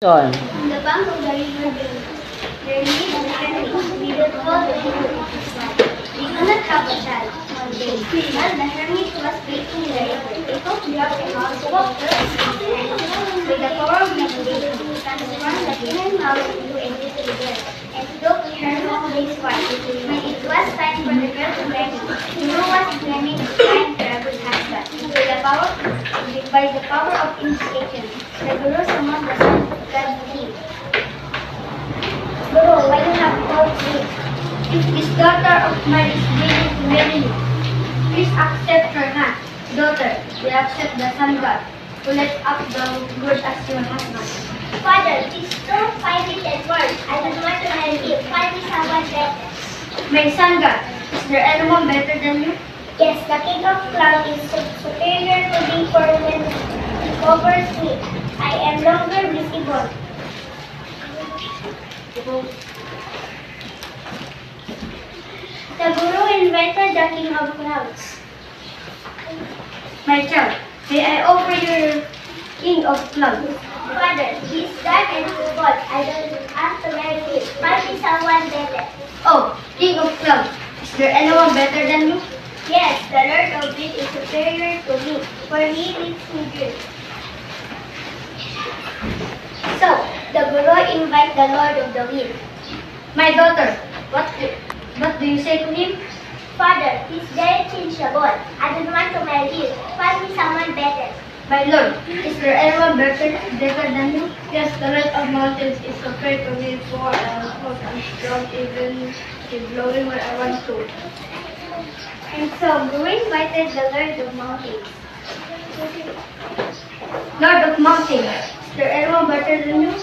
On. On the bank of the river there lived a hermit beautiful to behold. They could not have a child. One day, while the hermit was bathing in the river, they took the up a mouse walked with the power of meditation, transformed the human mouse into a little girl, and took her home his wife. When it was time for the girl to marry, Guru was planning to find her a good husband. By the power of initiation, the Guru summoned the son of God Shiv. Guru, why you have called me? This daughter of mine is willing to marry you. Please accept her hand. Daughter, we accept the sun god, who lets up the good as your husband. Father, please don't find it at words. I don't want to marry you. Find me someone better. My son god, is there anyone better than you? Yes, the king of cloud is superior to me for when he covers me. I am longer visible. The Guru invited the king of clouds. My child, may I offer you king of clouds? Father, he is dark and too bold. I don't have to marry him. Find me someone better. Oh, king of clouds, is there anyone better than you? Yes, the Lord of Wind is superior to me, for he leads me good. So, the Guru invites the Lord of the Wind. My daughter, what do you say to him? Father, he's very changeable. I don't want to marry you. Find me someone better. My Lord, is there anyone better than you? Yes, the Lord of Mountains is superior to me, for I am hot and strong, even if blowing where I want to. And so Guru invited the Lord of Mountains. Lord of Mountains, is there anyone better than you?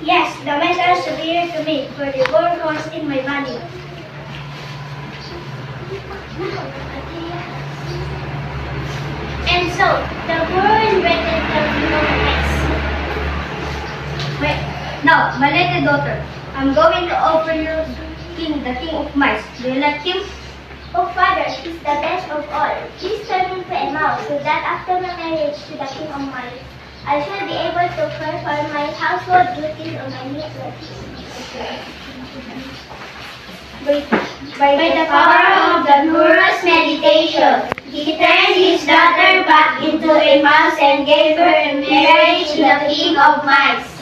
Yes, the men are superior to me, for the Lord was in my body. And so the Guru invited the king of mice. Now, my little daughter, I'm going to offer you the king of mice. Do you like him? Oh, Father, he's the best of all. Please turn into a mouse so that after my marriage to the king of mice, I shall be able to perform my household duties on my mistress. By the power of the Guru's meditation, he turned his daughter back into a mouse and gave her in marriage to the king of mice.